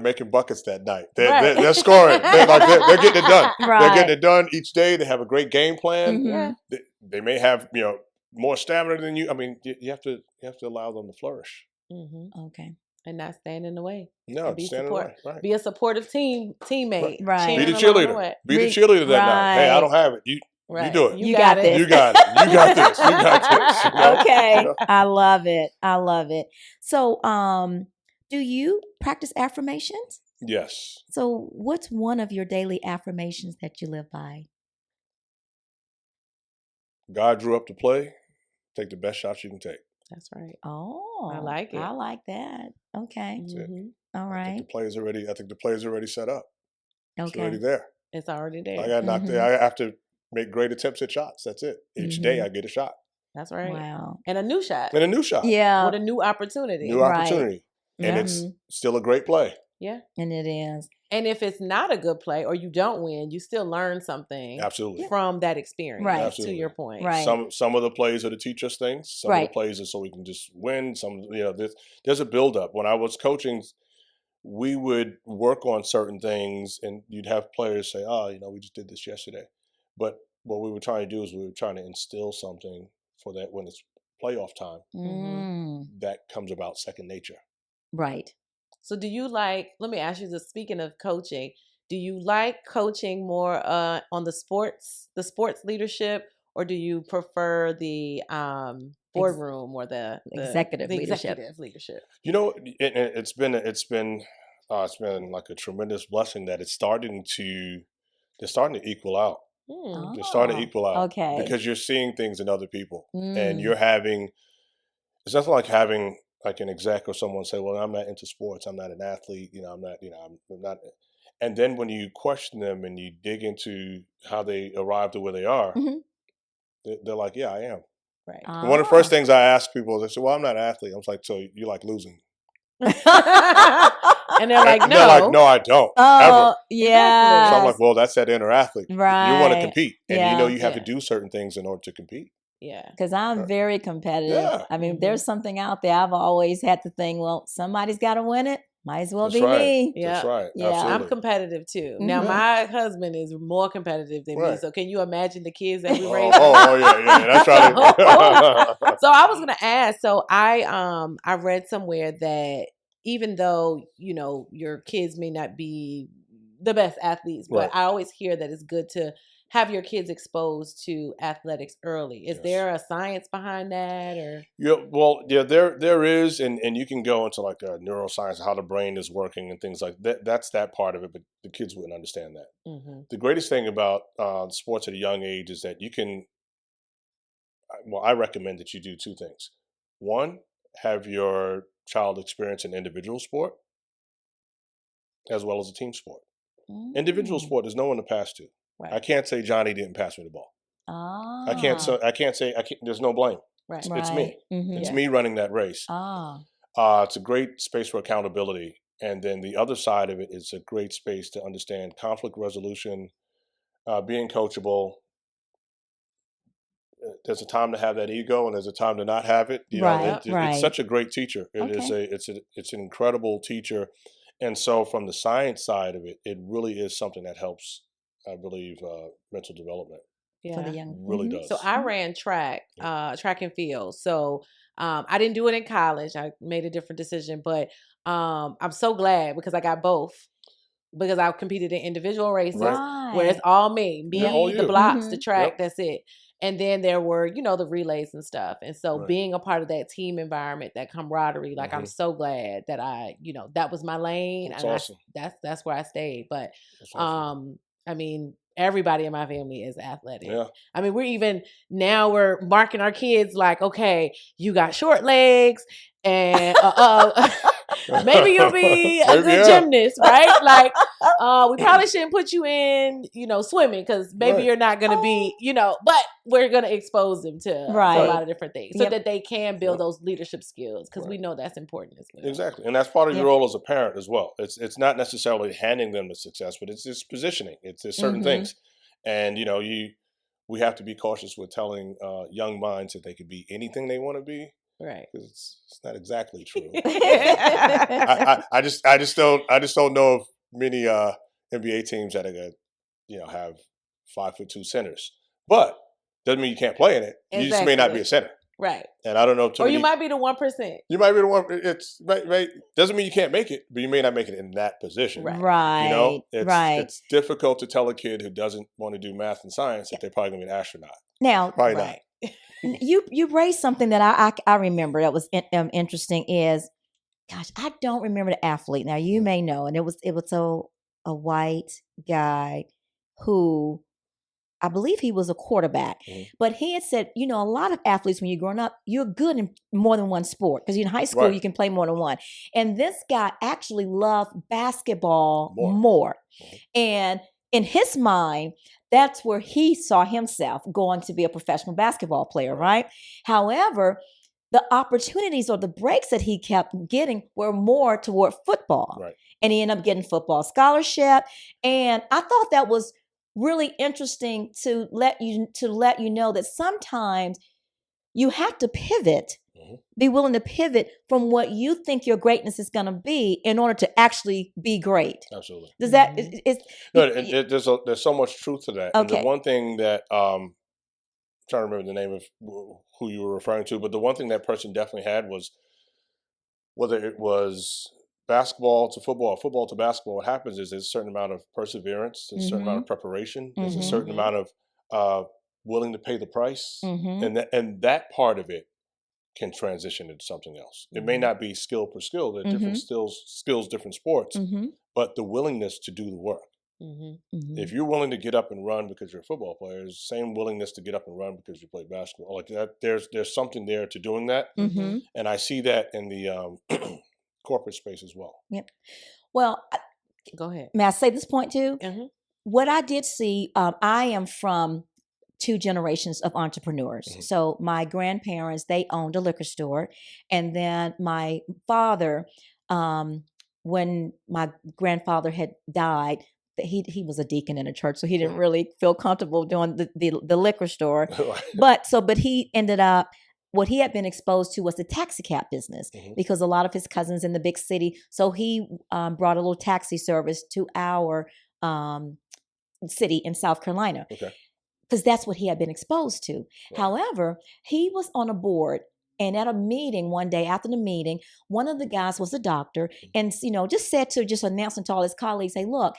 making buckets that night. They're scoring. They're getting it done. Right. They're getting it done each day. They have a great game plan. Mm-hmm. They may have, you know, more stamina than you. I mean, you have to allow them to flourish. Okay. And not stand in the way. No, stand in the way. Right. Be a supportive teammate. Right. Be the cheerleader. Be the cheerleader that night. Hey, I don't have it. You do it. You got this. You got it. You got this. You got this. You know? Okay. You know? I love it. I love it. So, do you practice affirmations? Yes. So, what's one of your daily affirmations that you live by? God drew up the play. Take the best shots you can take. That's right. Oh, I like it. I like that. Okay. All right. I think the play's already set up. Okay. It's already there. It's already there. I got knocked there. I have to make great attempts at shots. That's it. Each day I get a shot. That's right. Wow. And a new shot. And a new shot. Yeah. With a new opportunity. New opportunity. And it's still a great play. Yeah. And it is. And if it's not a good play or you don't win, you still learn something from that experience. Right. To your point. Right. Some of the plays are to teach us things. Some of the plays are so we can just win. Some, you know, there's a buildup. When I was coaching, we would work on certain things and you'd have players say, oh, you know, we just did this yesterday. But what we were trying to do is we were trying to instill something for that when it's playoff time that comes about second nature. Right. So do you like, let me ask you this, speaking of coaching, do you like coaching more on the sports leadership, or do you prefer the boardroom or the executive leadership? You know, it's been like a tremendous blessing that they're starting to equal out. They're starting to equal out. Okay. Because you're seeing things in other people and it's nothing like having like an exec or someone say, well, I'm not into sports. I'm not an athlete. You know, I'm not. And then when you question them and you dig into how they arrived at where they are, they're like, yeah, I am. Right. One of the first things I ask people is, they say, well, I'm not an athlete. I was like, so you like losing? And they're like, no. They're like, no, I don't. Ever. Yeah. So I'm like, well, that's that inner athlete. Right. You want to compete. And Yeah. you know you have to do certain things in order to compete. Yeah. Because I'm very competitive. Yeah. I mean, there's something out there. I've always had to think, well, somebody's got to win it. Might as well That's be right. me. Yeah. That's right. Yeah. Absolutely. I'm competitive too. Now, my husband is more competitive than me. So can you imagine the kids that we raised? Yeah. That's right. So I was going to ask, so I read somewhere that even though, you know, your kids may not be the best athletes, but I always hear that it's good to have your kids exposed to athletics early. Is there a science behind that, or? There is, and you can go into like a neuroscience, how the brain is working and things like that. That's that part of it, but the kids wouldn't understand that. The greatest thing about sports at a young age is that you can, I recommend that you do two things. One, have your child experience an individual sport as well as a team sport. Individual sport, there's no one to pass to. Right. I can't say Johnny didn't pass me the ball. I can't say there's no blame. Right. It's me. It's me running that race. It's a great space for accountability. And then the other side of it is a great space to understand conflict resolution, being coachable. There's a time to have that ego and there's a time to not have it. It's such a great teacher. It's an incredible teacher. And so from the science side of it, it really is something that helps, I believe, mental development. For the young. Really does. So I ran track and field. So I didn't do it in college. I made a different decision, but I'm so glad because I got both. Because I competed in individual races where it's all me, the blocks, the track, that's it. And then there were, the relays and stuff. And so being a part of that team environment, that camaraderie, like I'm so glad that I, that was my lane. That's and awesome. That's where I stayed. But awesome. I mean, everybody in my family is athletic. Yeah. I mean, we're marking our kids like, okay, you got short legs and maybe you'll be a good gymnast, right? Like, we probably shouldn't put you in, swimming, because maybe you're not going to be, but we're going to expose them to a lot of different things so that they can build those leadership skills, because we know that's important as well. Exactly. And that's part of your role as a parent as well. It's not necessarily handing them the success, but it's just positioning. There's certain things. And, we have to be cautious with telling young minds that they could be anything they want to be. Right. Because it's not exactly true. I just don't know of many NBA teams that are have 5'2" centers. But doesn't mean you can't play in it. You just may not be a center. Right. And I don't know. You might be the 1%. You might be the one. It's right. Doesn't mean you can't make it, but you may not make it in that position. Right. It's difficult to tell a kid who doesn't want to do math and science that they're probably going to be an astronaut. Now, probably not. You raised something that I remember that was interesting. Is, gosh, I don't remember the athlete. Now you may know, and it was a white guy who, I believe he was a quarterback, but he had said, a lot of athletes, when you're growing up, you're good in more than one sport, because in high school you can play more than one. And this guy actually loved basketball more. And in his mind, that's where he saw himself going to be a professional basketball player, right? However, the opportunities or the breaks that he kept getting were more toward football. Right. And he ended up getting football scholarship. And I thought that was really interesting to let you know that sometimes you have to pivot, be willing to pivot from what you think your greatness is going to be in order to actually be great. Absolutely. Does that there's so much truth to that. Okay. And the one thing that I'm trying to remember the name of who you were referring to, but the one thing that person definitely had was, whether it was basketball to football, football to basketball, what happens is there's a certain amount of perseverance, there's a certain amount of preparation, there's a certain amount of willing to pay the price, and that part of it can transition into something else. It may not be skill per skill, there are different skills, different sports, but the willingness to do the work. If you're willing to get up and run because you're a football player, there's the same willingness to get up and run because you play basketball. Like that, there's something there to doing that, and I see that in the corporate space as well. Yep. Well, go ahead. May I say this point too? What I did see, I am from 2 generations of entrepreneurs. So my grandparents, they owned a liquor store, and then my father, when my grandfather had died, he was a deacon in a church, so he didn't really feel comfortable doing the liquor store. But he ended up, what he had been exposed to was the taxi cab business, because a lot of his cousins in the big city. So he brought a little taxi service to our city in South Carolina, because that's what he had been exposed to. Right. However, he was on a board, and at a meeting one day, after the meeting, one of the guys was a doctor, and just announcing to all his colleagues, "Hey, look,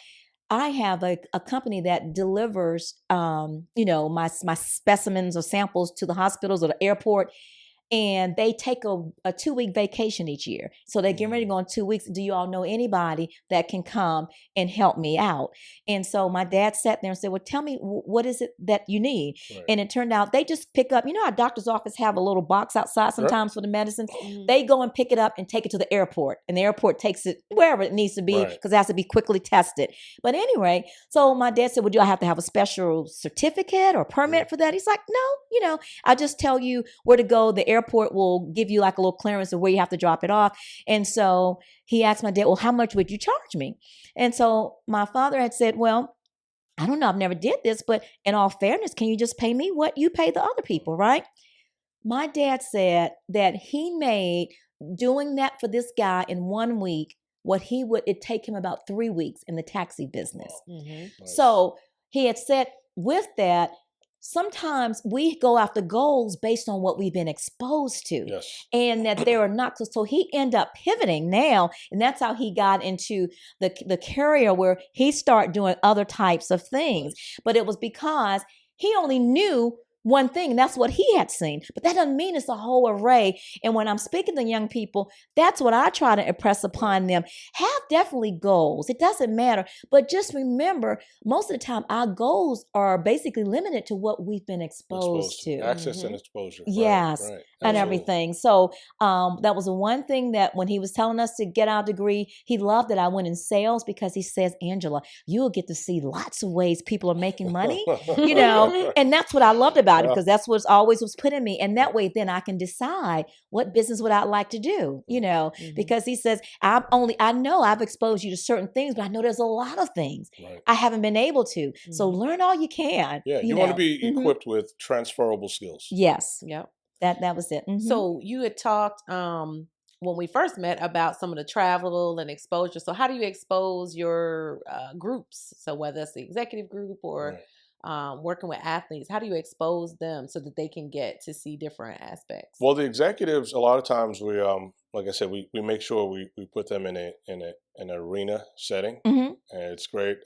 I have a company that delivers, my specimens or samples to the hospitals or the airport, and they take a 2-week vacation each year. So they're getting ready to go in 2 weeks. Do you all know anybody that can come and help me out?" And so my dad sat there and said, "Well, tell me, what is it that you need?" Right. And it turned out they just pick up, our doctor's office have a little box outside sometimes for the medicine. They go and pick it up and take it to the airport, and the airport takes it wherever it needs to be, because it has to be quickly tested. But anyway, so my dad said, "Well, do I have to have a special certificate or permit for that?" He's like, "No, I just tell you where to go. The airport will give you like a little clearance of where you have to drop it off." And so he asked my dad, "Well, how much would you charge me?" And so my father had said, "Well, I don't know, I've never did this, but in all fairness, can you just pay me what you pay the other people, right?" My dad said that he made, doing that for this guy in 1 week, it'd take him about 3 weeks in the taxi business. Nice. So he had said with that, sometimes we go after goals based on what we've been exposed to, and that there are not. So he ended up pivoting now, and that's how he got into the career where he started doing other types of things. But it was because he only knew one thing, and that's what he had seen. But that doesn't mean it's a whole array. And when I'm speaking to young people, that's what I try to impress upon them. Have definitely goals. It doesn't matter. But just remember, most of the time, our goals are basically limited to what we've been exposed to. Access and exposure. Yes, right. And everything. So that was the one thing that when he was telling us to get our degree, he loved that I went in sales because he says, Angela, you'll get to see lots of ways people are making money, and that's what I loved about it, because that's what always was put in me. And that way, then I can decide what business would I like to do, because he says, I know I've exposed you to certain things, but I know there's a lot of things I haven't been able to. So learn all you can. Yeah, you want to be equipped with transferable skills. Yes. Yep. That was it. So you had talked when we first met about some of the travel and exposure. So how do you expose your groups? So whether it's the executive group or working with athletes, how do you expose them so that they can get to see different aspects? Well, the executives, a lot of times we, like I said, we make sure we put them in an arena setting, and it's great.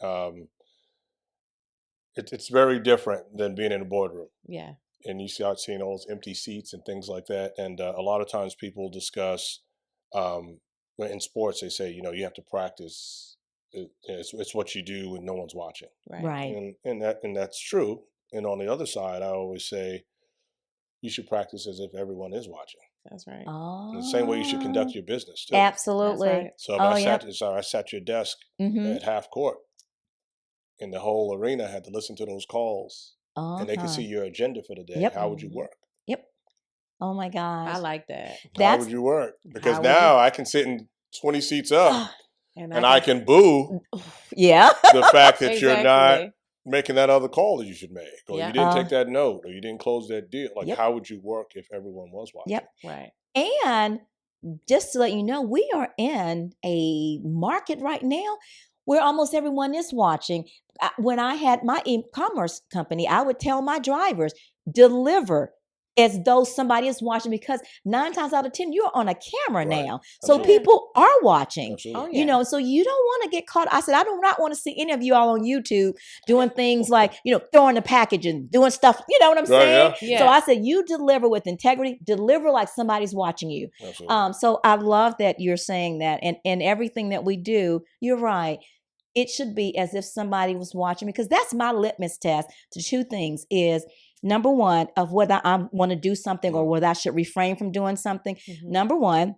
It's very different than being in a boardroom. Yeah. And you start seeing all those empty seats and things like that. And a lot of times people discuss, in sports, they say, you have to practice. It's what you do when no one's watching. Right. And that's true. And on the other side, I always say you should practice as if everyone is watching. That's right. Oh. The same way you should conduct your business too. Absolutely. Right. So if I sat at your desk at half court, and the whole arena had to listen to those calls, and they could see your agenda for the day. How would you work? Yep. Oh my gosh. I like that. How would you work? Because now I can sit in 20 seats up and I can boo the fact that you're not making that other call that you should make, or you didn't take that note, or you didn't close that deal. Like, how would you work if everyone was watching? Yep. Right. And just to let you know, we are in a market right now where almost everyone is watching. When I had my e-commerce company, I would tell my drivers, deliver as though somebody is watching, because 9 times out of 10, you're on a camera now. So people are watching, so you don't want to get caught. I said, I do not want to see any of you all on YouTube doing things like, throwing the package and doing stuff. You know what I'm saying? So I said, you deliver with integrity, deliver like somebody's watching you. So I love that you're saying that. And everything that we do, you're right. It should be as if somebody was watching, because that's my litmus test to 2 things is, number one, of whether I want to do something or whether I should refrain from doing something. Number one,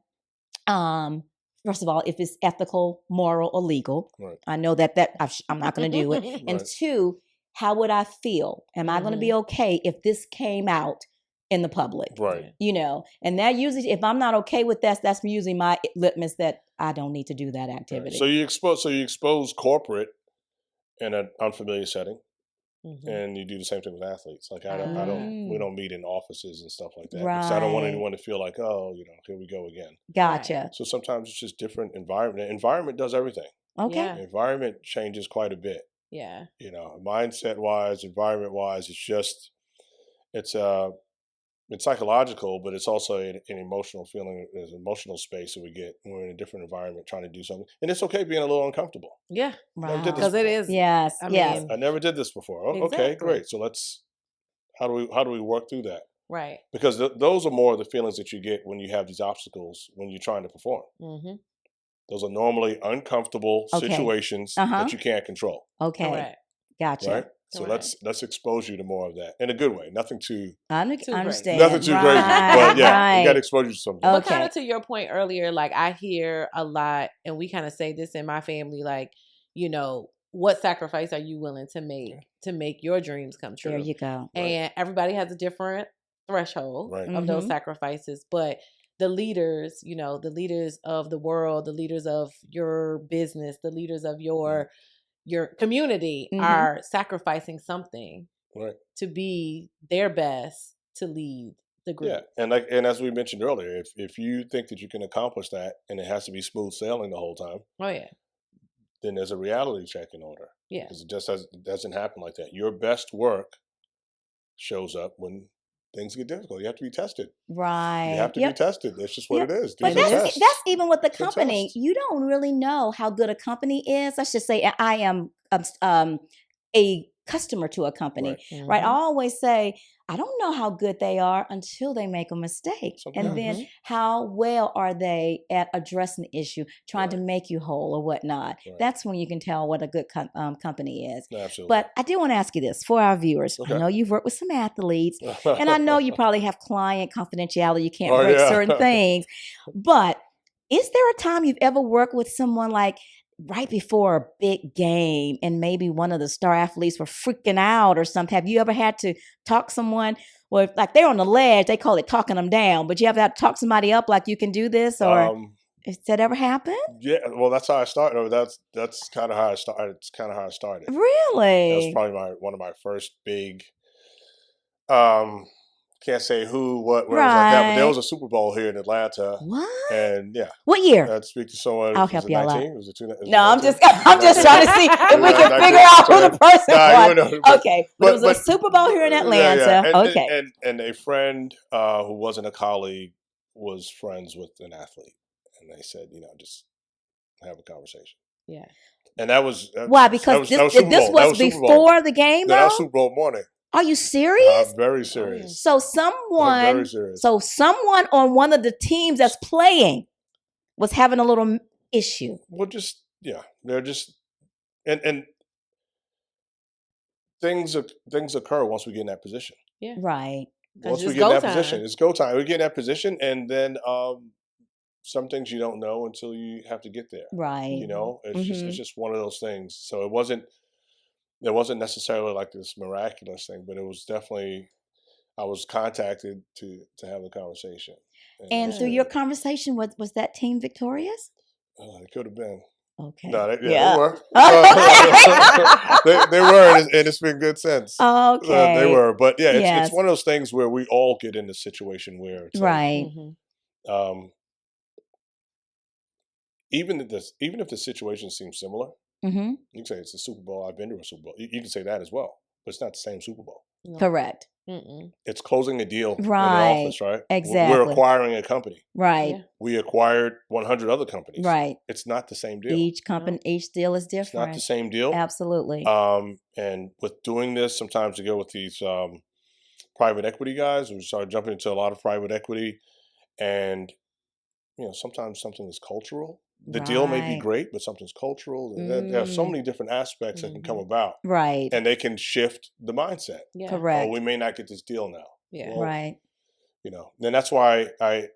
first of all, if it's ethical, moral, or legal. I know that I'm not going to do it. And 2, how would I feel? Am I going to be okay if this came out in the public? Right. And that usually, if I'm not okay with that, that's usually my litmus that I don't need to do that activity. So you expose corporate in an unfamiliar setting. And you do the same thing with athletes. Like we don't meet in offices and stuff like that. Because I don't want anyone to feel like, here we go again. Gotcha. So sometimes it's just different environment. Environment does everything. Okay. Environment changes quite a bit. Yeah. Mindset wise, environment wise, it's psychological, but it's also an emotional feeling. There's an emotional space that we get when we're in a different environment trying to do something. And it's okay being a little uncomfortable. Yeah. Because it is. Yes. I never did this before. Okay, great. So how do we work through that? Right. Because those are more the feelings that you get when you have these obstacles when you're trying to perform. Those are normally uncomfortable situations that you can't control. Okay. Right. Gotcha. Right? So let's expose you to more of that in a good way. Nothing too understand. Nothing too crazy. But we got to expose you to something. But kind of to your point earlier, like I hear a lot, and we kind of say this in my family, like, what sacrifice are you willing to make your dreams come true? There you go. And everybody has a different threshold of those sacrifices, but the leaders, the leaders of the world, the leaders of your business, the leaders of your community are sacrificing something to be their best to lead the group. Yeah, and as we mentioned earlier, if you think that you can accomplish that and it has to be smooth sailing the whole time, then there's a reality check in order. Yeah, because it doesn't happen like that. Your best work shows up when things get difficult. You have to be tested. Right. You have to be tested. That's just what it is. But that's even with the company. You don't really know how good a company is. Let's just say I am a customer to a company, right? I always say I don't know how good they are until they make a mistake. And then how well are they at addressing the issue, trying to make you whole or whatnot. That's when you can tell what a good company is. Absolutely. But I do want to ask you this for our viewers. I know you've worked with some athletes, and I know you probably have client confidentiality. You can't break certain things. But is there a time you've ever worked with someone like right before a big game and maybe one of the star athletes were freaking out or something? Have you ever had to talk someone, or like they're on the ledge, they call it talking them down, but you ever had to talk somebody up like you can do this, or has that ever happened? Yeah, well, that's how I started. Or that's kind of how I started. It's kind of how I started. Really? That was probably one of my first big can't say who, what, where it was like that, but there was a Super Bowl here in Atlanta. What? And what year? I'd speak to someone. I'll help you out. No, I'm just trying to see if we can figure out who the person was. Okay, but it was a Super Bowl here in Atlanta. Yeah. And a friend who wasn't a colleague was friends with an athlete, and they said, just have a conversation. Yeah. And that was why? Because this was before the game, though? That was Super Bowl morning. Are you serious? Very serious. So someone on one of the teams that's playing was having a little issue. Well, they're just, and things occur once we get in that position. Yeah, right. Once we get in that position, it's go time. We get in that position, and then some things you don't know until you have to get there. Right. It's just one of those things. So it wasn't necessarily like this miraculous thing, but it was definitely, I was contacted to have the conversation. And through your conversation, was that team victorious? It could have been. Okay. No, they were. They were, and it's been good since. Okay. They were, but yeah, it's one of those things where we all get in a situation where it's right. Even if the situation seems similar, you can say it's a Super Bowl. I've been to a Super Bowl. You can say that as well, but it's not the same Super Bowl. No. Correct. It's closing a deal in the right. office, right? Exactly. We're acquiring a company. Right. Yeah. We acquired 100 other companies. Right. It's not the same deal. Each company, each deal is different. It's not the same deal. Absolutely. And with doing this, sometimes we go with these private equity guys. We started jumping into a lot of private equity, and sometimes something is cultural. The deal may be great, but something's cultural. There are so many different aspects that can come about. Right. And they can shift the mindset. Yeah. Correct. Oh, we may not get this deal now. Yeah. Well, right. Then that's why I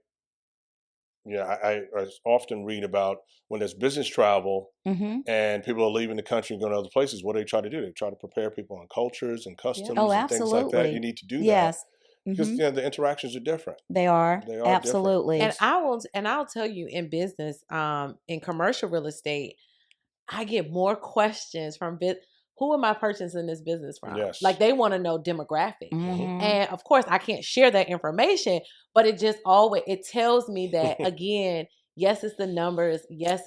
often read about when there's business travel and people are leaving the country and going to other places, what do they try to do? They try to prepare people on cultures and customs and things like that. You need to do that. Yes. Because the interactions are different. They are absolutely. Different. And I'll tell you, in business, in commercial real estate, I get more questions from who am I purchasing this business from? Yes. Like they want to know demographic. And of course I can't share that information, but it just it tells me that again, yes, it's the numbers. Yes,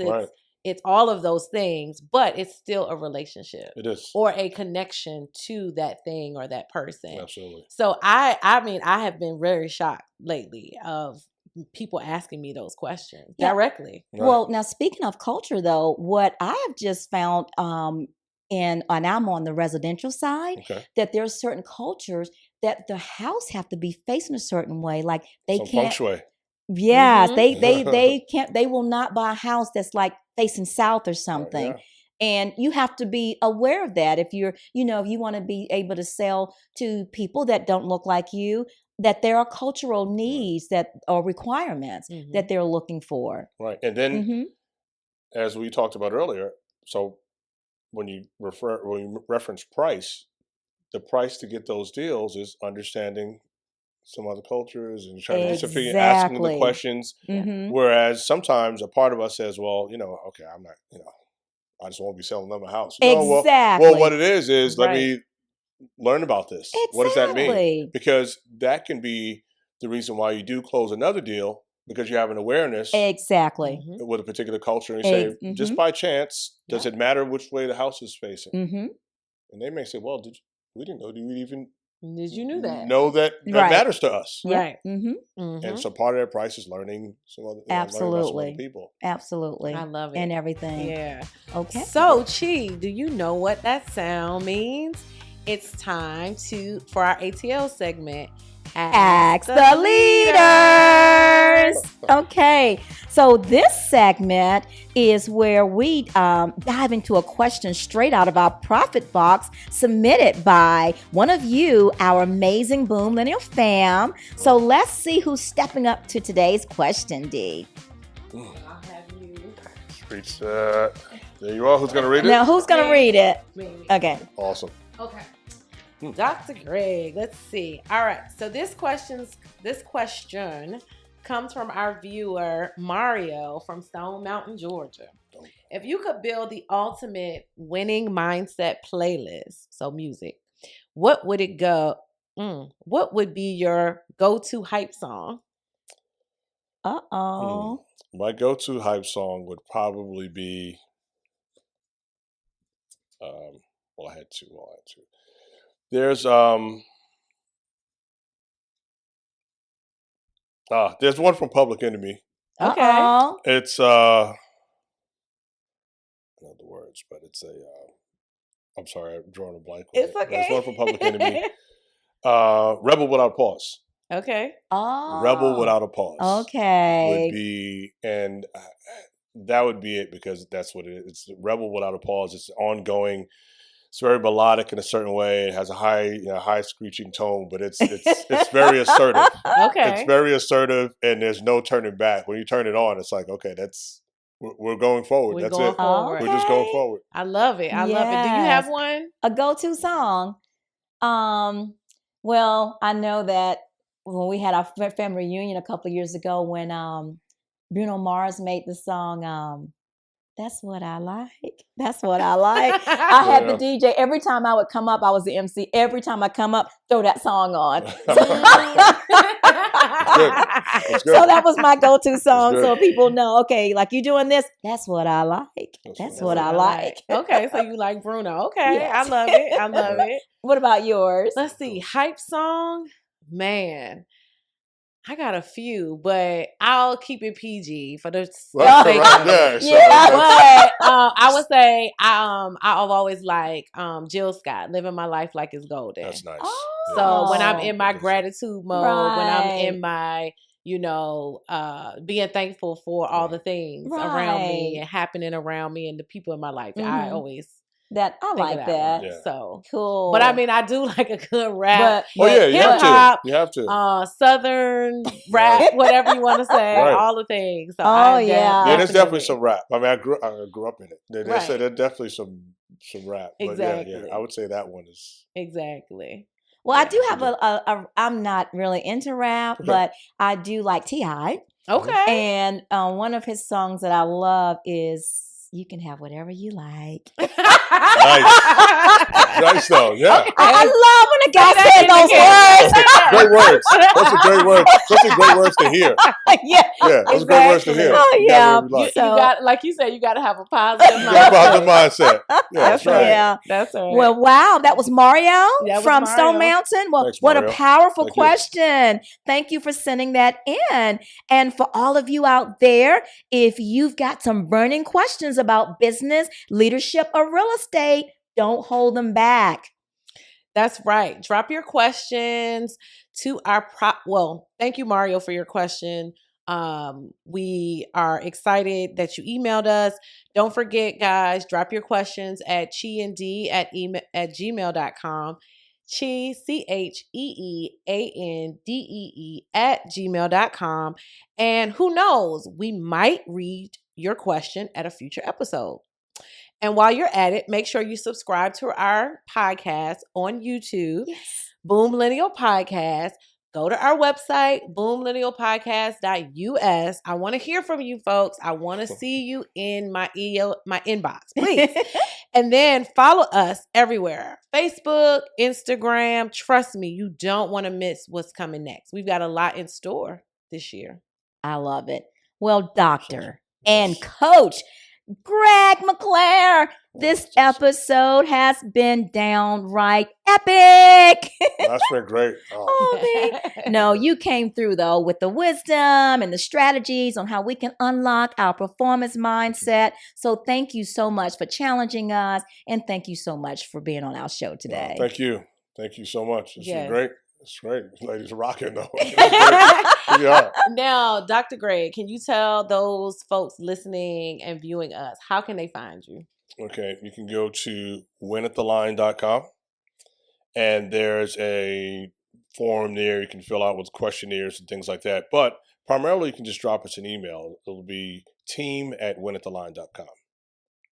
it's all of those things, but it's still a relationship. It is. Or a connection to that thing or that person. Absolutely. So I have been very shocked lately of people asking me those questions directly. Right. Well, now speaking of culture though, what I have just found and I'm on the residential side, that there are certain cultures that the house have to be facing a certain way. Like they can't. Feng shui. Yes, they can't. They will not buy a house that's like facing south or something. And you have to be aware of that if you're, if you want to be able to sell to people that don't look like you, that there are cultural needs that or requirements that they're looking for. Right. And then as we talked about earlier, so when you reference price, the price to get those deals is understanding some other cultures and trying to asking the questions. Whereas sometimes a part of us says, well, okay, I'm not, I just won't be selling them a house. Exactly. Well, what it is let me learn about this. Exactly. What does that mean? Because that can be the reason why you do close another deal, because you have an awareness with a particular culture. And you say, just by chance, does it matter which way the house is facing? And they may say, well, we didn't know. Did you know that? Know that matters to us. Right. And so part of their price is learning some other, Absolutely. some other people. Absolutely. I love it. And everything. Yeah. Okay. So, Chee, do you know what that sound means? it's time for our ATL segment. Ask the leaders. Okay, so this segment is where we dive into a question straight out of our profit box submitted by one of you, our amazing Boomlennial fam. So let's see who's stepping up to today's question, D. I'll have you. There you are. Who's going to read it? Now, who's going to read it? Me. Okay. Awesome. Okay. Dr. Greg, let's see. All right. So this question comes from our viewer, Mario from Stone Mountain, Georgia. If you could build the ultimate winning mindset playlist, so music, what would what would be your go-to hype song? My go-to hype song would probably be, I had two. There's one from Public Enemy. Okay. It's I don't know the words, but it's I'm sorry, I'm drawing a blank. It's okay. There's one from Public Enemy. Rebel Without a Pause. Okay. Rebel Without a Pause. Okay. Would be, and that would be it, because that's what it is. It's Rebel Without a Pause. It's ongoing. It's very melodic in a certain way. It has a high screeching tone, but it's very assertive. Okay. It's very assertive, and there's no turning back. When you turn it on, it's like, okay, we're going forward. We're that's going it. forward. We're just going forward. I love it. I love it. Do you have one? A go-to song? Well, I know that when we had our family reunion a couple of years ago, when Bruno Mars made the song, That's What I Like. That's what I like. I had the DJ. Every time I would come up, I was the MC. Every time I come up, throw that song on. That's good. So that was my go-to song. So people know, okay, like you doing this, that's what I like. That's what I like. Okay, so you like Bruno. Okay, Yes. I love it. I love it. What about yours? Let's see. Hype song? Man, I got a few, but I'll keep it PG for the sake of it. But I would say I've always liked Jill Scott, Living My Life Like It's Golden. That's nice. So when I'm in my gratitude mode, when I'm in my, being thankful for all the things around me and happening around me and the people in my life, I always I like that. Yeah. So cool. But I mean, I do like a good rap. But hip hop, you have to. Southern rap, whatever you want to say, all the things. So there's definitely some rap. I mean, I grew up in it. They said there's definitely some rap. But exactly. I would say that one is exactly. Well, I do have I'm not really into rap, but I do like T.I. Okay. And one of his songs that I love is You Can Have Whatever You Like. Nice though, yeah. I love when a guy says those words. Great words. Those are great words. Those are great words to hear. Yeah, those are great words to hear. Oh yeah. You got, like you said, you got to have a positive mindset. Positive mindset. Yeah, that's right. Yeah, that's right. Well, wow, that was Mario from Stone Mountain. Well, thanks, what Mario. a powerful question. Thank you for sending that in. And for all of you out there, if you've got some burning questions about business, leadership, or real estate, don't hold them back. That's right. Drop your questions to our thank you, Mario, for your question. We are excited that you emailed us. Don't forget, guys, drop your questions at cheeandee@gmail.com. Chee, CheeAndee @gmail.com. And who knows, we might read your question at a future episode. And while you're at it, make sure you subscribe to our podcast on YouTube, Boomlennial Podcast. Go to our website, boomlennialpodcast.us. I want to hear from you folks. I want to see you in my inbox, please. And then follow us everywhere. Facebook, Instagram. Trust me, you don't want to miss what's coming next. We've got a lot in store this year. I love it. Well, doctor and coach, Greg McClare. This episode has been downright epic. That's been great. No, you came through though with the wisdom and the strategies on how we can unlock our performance mindset. So thank you so much for challenging us, and thank you so much for being on our show today. Thank you. Thank you so much. This is great. It's great. Ladies rocking though. Yeah. Now, Dr. Greg, can you tell those folks listening and viewing us, how can they find you? Okay, you can go to winattheline.com, and there's a form there you can fill out with questionnaires and things like that. But primarily, you can just drop us an email. It'll be team@winattheline.com.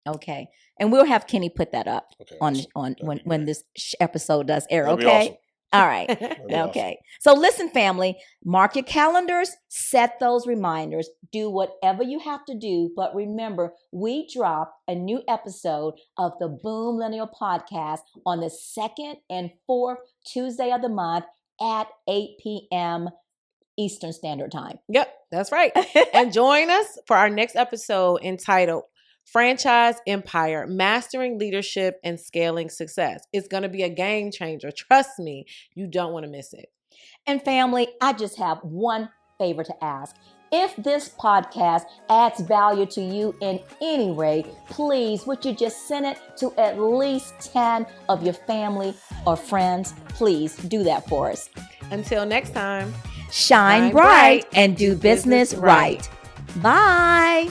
Okay, and we'll have Kenny put that up on when this episode does air. That'd Okay. be awesome. All right. Okay. So listen, family, mark your calendars, set those reminders, do whatever you have to do. But remember, we drop a new episode of the Boomlennial podcast on the 2nd and 4th Tuesday of the month at 8 p.m. Eastern Standard Time. Yep, that's right. And join us for our next episode entitled Franchise Empire, Mastering Leadership and Scaling Success. It's going to be a game changer. Trust me, you don't want to miss it. And family, I just have one favor to ask. If this podcast adds value to you in any way, please, would you just send it to at least 10 of your family or friends? Please do that for us. Until next time, shine bright and do business right. Bye.